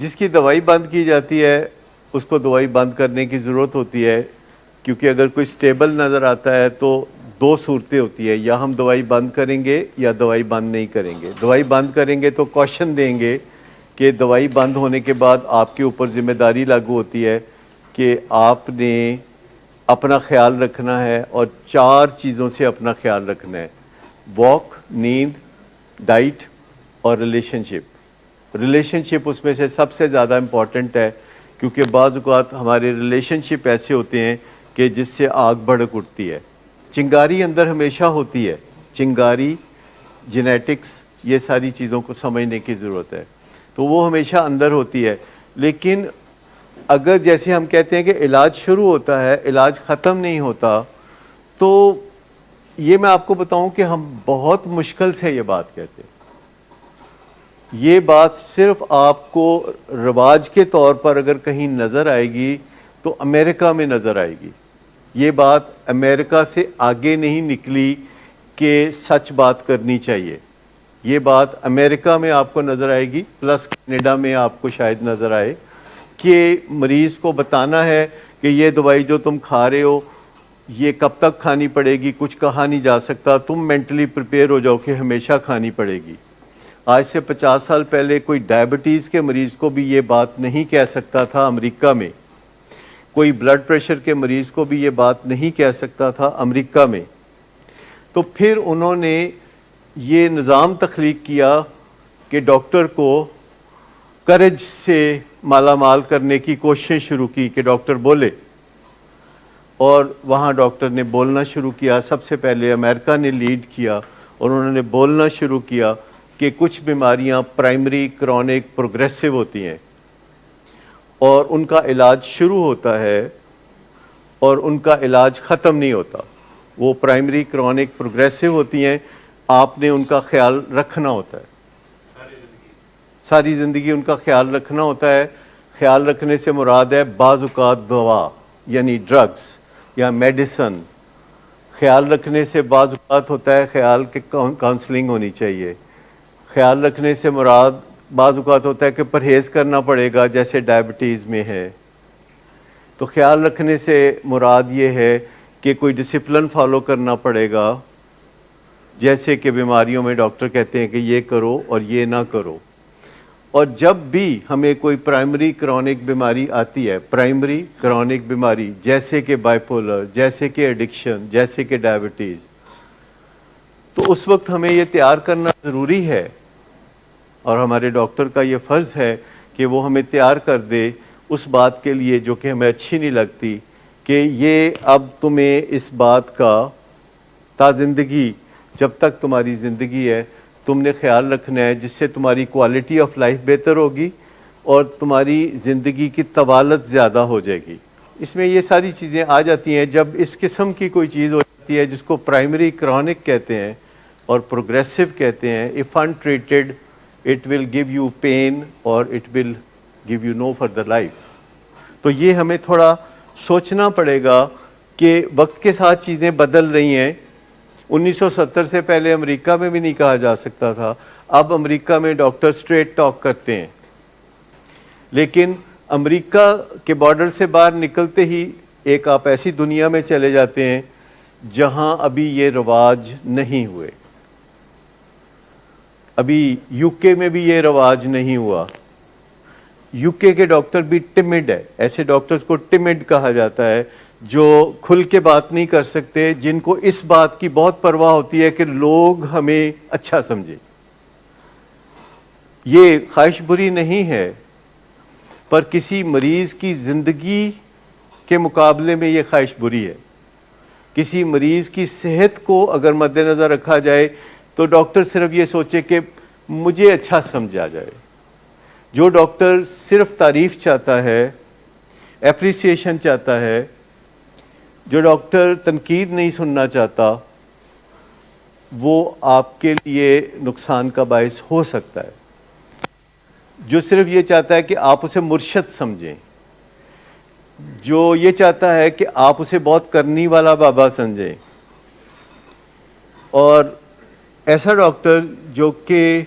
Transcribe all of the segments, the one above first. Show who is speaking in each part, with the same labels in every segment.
Speaker 1: جس کی دوائی بند کی جاتی ہے اس کو دوائی بند کرنے کی ضرورت ہوتی ہے، کیونکہ اگر کوئی سٹیبل نظر آتا ہے تو دو صورتیں ہوتی ہے، یا ہم دوائی بند کریں گے یا دوائی بند نہیں کریں گے۔ دوائی بند کریں گے تو کوشن دیں گے کہ دوائی بند ہونے کے بعد آپ کے اوپر ذمہ داری لاگو ہوتی ہے کہ آپ نے اپنا خیال رکھنا ہے، اور 4 چیزوں سے اپنا خیال رکھنا ہے: واک، نیند، ڈائٹ اور ریلیشن شپ اس میں سے سب سے زیادہ امپورٹنٹ ہے، کیونکہ بعض اوقات ہمارے ریلیشن شپ ایسے ہوتے ہیں کہ جس سے آگ بھڑک اٹھتی ہے۔ چنگاری اندر ہمیشہ ہوتی ہے، چنگاری، جینیٹکس، یہ ساری چیزوں کو سمجھنے کی ضرورت ہے، تو وہ ہمیشہ اندر ہوتی ہے۔ لیکن اگر جیسے ہم کہتے ہیں کہ علاج شروع ہوتا ہے، علاج ختم نہیں ہوتا، تو یہ میں آپ کو بتاؤں کہ ہم بہت مشکل سے یہ بات کہتے ہیں۔ یہ بات صرف آپ کو رواج کے طور پر اگر کہیں نظر آئے گی تو امریکہ میں نظر آئے گی۔ یہ بات امریکہ سے آگے نہیں نکلی کہ سچ بات کرنی چاہیے۔ یہ بات امریکہ میں آپ کو نظر آئے گی، پلس کینیڈا میں آپ کو شاید نظر آئے، کہ مریض کو بتانا ہے کہ یہ دوائی جو تم کھا رہے ہو یہ کب تک کھانی پڑے گی، کچھ کہا نہیں جا سکتا، تم مینٹلی پریپیئر ہو جاؤ کہ ہمیشہ کھانی پڑے گی۔ آج سے 50 سال پہلے کوئی ڈائبٹیز کے مریض کو بھی یہ بات نہیں کہہ سکتا تھا امریکہ میں، کوئی بلڈ پریشر کے مریض کو بھی یہ بات نہیں کہہ سکتا تھا امریکہ میں۔ تو پھر انہوں نے یہ نظام تخلیق کیا کہ ڈاکٹر کو کرج سے مالا مال کرنے کی کوشش شروع کی کہ ڈاکٹر بولے، اور وہاں ڈاکٹر نے بولنا شروع کیا۔ سب سے پہلے امریکہ نے لیڈ کیا اور انہوں نے بولنا شروع کیا کہ کچھ بیماریاں پرائمری، کرونک، پروگریسو ہوتی ہیں اور ان کا علاج شروع ہوتا ہے اور ان کا علاج ختم نہیں ہوتا۔ وہ پرائمری، کرونک، پروگریسو ہوتی ہیں، آپ نے ان کا خیال رکھنا ہوتا ہے، ساری زندگی ان کا خیال رکھنا ہوتا ہے۔ خیال رکھنے سے مراد ہے بعض اوقات دوا یعنی ڈرگز یا میڈیسن۔ خیال رکھنے سے بعض اوقات ہوتا ہے خیال کہ کاؤنسلنگ ہونی چاہیے۔ خیال رکھنے سے مراد بعض اوقات ہوتا ہے کہ پرہیز کرنا پڑے گا، جیسے ڈائبٹیز میں ہے۔ تو خیال رکھنے سے مراد یہ ہے کہ کوئی ڈسپلن فالو کرنا پڑے گا، جیسے کہ بیماریوں میں ڈاکٹر کہتے ہیں کہ یہ کرو اور یہ نہ کرو۔ اور جب بھی ہمیں کوئی پرائمری کرونک بیماری آتی ہے، پرائمری کرونک بیماری جیسے کہ بائیپولر، جیسے کہ ایڈکشن، جیسے کہ ڈائبٹیز، تو اس وقت ہمیں یہ تیار کرنا ضروری ہے، اور ہمارے ڈاکٹر کا یہ فرض ہے کہ وہ ہمیں تیار کر دے اس بات کے لیے جو کہ ہمیں اچھی نہیں لگتی، کہ یہ اب تمہیں اس بات کا تا زندگی، جب تک تمہاری زندگی ہے، تم نے خیال رکھنا ہے، جس سے تمہاری کوالٹی آف لائف بہتر ہوگی اور تمہاری زندگی کی طوالت زیادہ ہو جائے گی۔ اس میں یہ ساری چیزیں آ جاتی ہیں جب اس قسم کی کوئی چیز ہو جاتی ہے جس کو پرائمری کرونک کہتے ہیں اور پروگریسو کہتے ہیں۔ if untreated it will give you pain or it will give you no further life۔ تو یہ ہمیں تھوڑا سوچنا پڑے گا کہ وقت کے ساتھ چیزیں بدل رہی ہیں۔ 1970 سے پہلے امریکہ میں بھی نہیں کہا جا سکتا تھا، اب امریکہ میں ڈاکٹر سٹریٹ ٹاک کرتے ہیں، لیکن امریکہ کے بارڈر سے باہر نکلتے ہی ایک آپ ایسی دنیا میں چلے جاتے ہیں جہاں ابھی یہ رواج نہیں ہوئے۔ ابھی یو کے میں بھی یہ رواج نہیں ہوا۔ یو کے ڈاکٹر بھی ٹمڈ ہے، ایسے ڈاکٹرز کو ٹمڈ کہا جاتا ہے، جو کھل کے بات نہیں کر سکتے، جن کو اس بات کی بہت پرواہ ہوتی ہے کہ لوگ ہمیں اچھا سمجھیں۔ یہ خواہش بری نہیں ہے، پر کسی مریض کی زندگی کے مقابلے میں یہ خواہش بری ہے۔ کسی مریض کی صحت کو اگر مد نظر رکھا جائے تو ڈاکٹر صرف یہ سوچے کہ مجھے اچھا سمجھا جائے۔ جو ڈاکٹر صرف تعریف چاہتا ہے، اپریسیشن چاہتا ہے، جو ڈاکٹر تنقید نہیں سننا چاہتا، وہ آپ کے لیے نقصان کا باعث ہو سکتا ہے۔ جو صرف یہ چاہتا ہے کہ آپ اسے مرشد سمجھیں، جو یہ چاہتا ہے کہ آپ اسے بہت کرنی والا بابا سمجھیں، اور ایسا ڈاکٹر جو کہ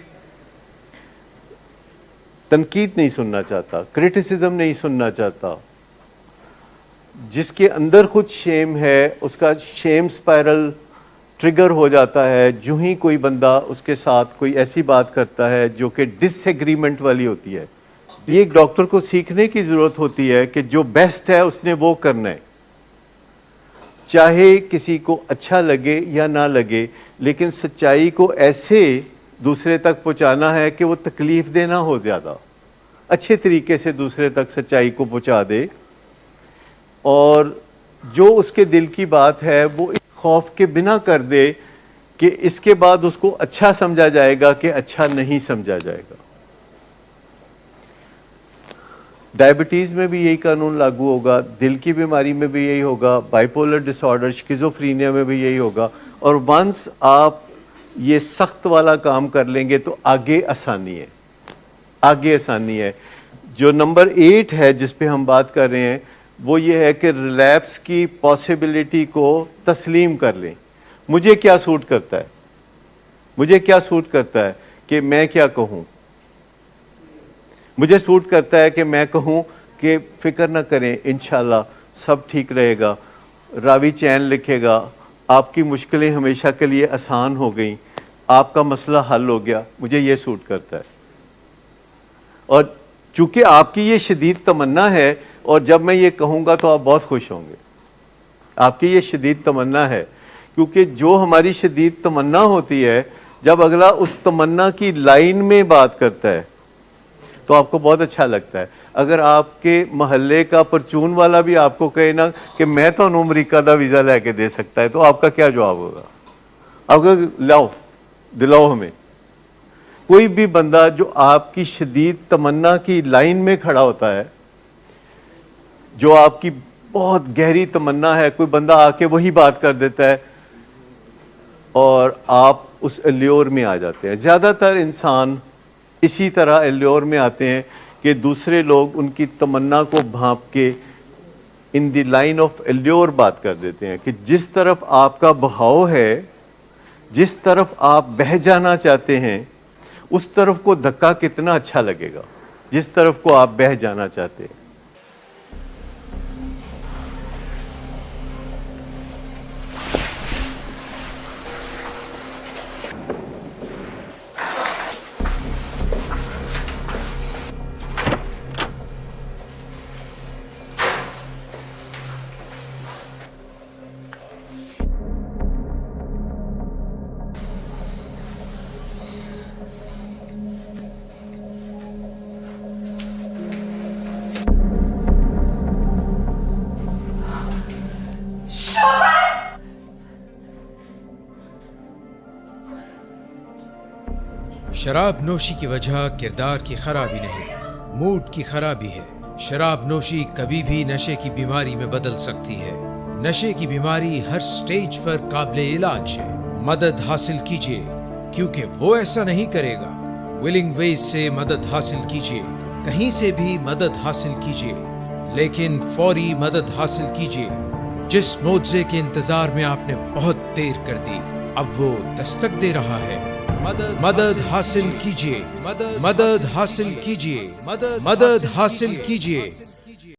Speaker 1: تنقید نہیں سننا چاہتا, کرٹیسزم نہیں سننا چاہتا. جس کے اندر خود شیم ہے اس کا شیم سپائرل ٹریگر ہو جاتا ہے جو ہی کوئی بندہ اس کے ساتھ کوئی ایسی بات کرتا ہے جو کہ ڈس ایگریمنٹ والی ہوتی ہے. یہ ایک ڈاکٹر کو سیکھنے کی ضرورت ہوتی ہے کہ جو بیسٹ ہے اس نے وہ کرنا ہے, چاہے کسی کو اچھا لگے یا نہ لگے, لیکن سچائی کو ایسے دوسرے تک پہنچانا ہے کہ وہ تکلیف دے نہ ہو, زیادہ اچھے طریقے سے دوسرے تک سچائی کو پہنچا دے, اور جو اس کے دل کی بات ہے وہ اس خوف کے بنا کر دے کہ اس کے بعد اس کو اچھا سمجھا جائے گا کہ اچھا نہیں سمجھا جائے گا. ڈائبٹیز میں بھی یہی قانون لاگو ہوگا, دل کی بیماری میں بھی یہی ہوگا, بائیپولر ڈس آرڈر شیزوفرینیا میں بھی یہی ہوگا. اور ونس آپ یہ سخت والا کام کر لیں گے تو آگے آسانی ہے, آگے آسانی ہے. جو نمبر 8 ہے جس پہ ہم بات کر رہے ہیں وہ یہ ہے کہ ریلیپس کی پاسبلٹی کو تسلیم کر لیں. مجھے کیا سوٹ کرتا ہے, مجھے کیا سوٹ کرتا ہے کہ میں کیا کہوں. مجھے سوٹ کرتا ہے کہ میں کہوں کہ فکر نہ کریں, انشاءاللہ سب ٹھیک رہے گا. راوی چین لکھے گا, آپ کی مشکلیں ہمیشہ کے لیے آسان ہو گئیں, آپ کا مسئلہ حل ہو گیا. مجھے یہ سوٹ کرتا ہے. اور چونکہ آپ کی یہ شدید تمنا ہے, اور جب میں یہ کہوں گا تو آپ بہت خوش ہوں گے. آپ کی یہ شدید تمنا ہے, کیونکہ جو ہماری شدید تمنا ہوتی ہے, جب اگلا اس تمنا کی لائن میں بات کرتا ہے تو آپ کو بہت اچھا لگتا ہے. اگر آپ کے محلے کا پرچون والا بھی آپ کو کہے نا کہ میں تو امریکہ دا ویزا لے کے دے سکتا ہے, تو آپ کا کیا جواب ہوگا؟ آپ کا لاؤ, دلاؤ ہمیں. کوئی بھی بندہ جو آپ کی شدید تمنا کی لائن میں کھڑا ہوتا ہے, جو آپ کی بہت گہری تمنا ہے, کوئی بندہ آ کے وہی بات کر دیتا ہے اور آپ اس الیور میں آ جاتے ہیں. زیادہ تر انسان اسی طرح الیور میں آتے ہیں کہ دوسرے لوگ ان کی تمنا کو بھانپ کے ان دی لائن آف الیور بات کر دیتے ہیں کہ جس طرف آپ کا بہاؤ ہے, جس طرف آپ بہہ جانا چاہتے ہیں, اس طرف کو دھکا کتنا اچھا لگے گا, جس طرف کو آپ بہہ جانا چاہتے ہیں.
Speaker 2: شراب نوشی کی وجہ کردار کی خرابی نہیں, موڈ کی خرابی ہے. شراب نوشی کبھی بھی نشے کی بیماری میں بدل سکتی ہے. نشے کی بیماری ہر سٹیج پر قابل علاج ہے. مدد حاصل کیجیے, کیونکہ وہ ایسا نہیں کرے گا. ولنگ ویز سے مدد حاصل کیجیے, کہیں سے بھی مدد حاصل کیجیے, لیکن فوری مدد حاصل کیجیے. جس معجزے کے انتظار میں آپ نے بہت دیر کر دی, اب وہ دستک دے رہا ہے. مدد حاصل کیجیے, مدد حاصل کیجیے, مدد حاصل کیجیے.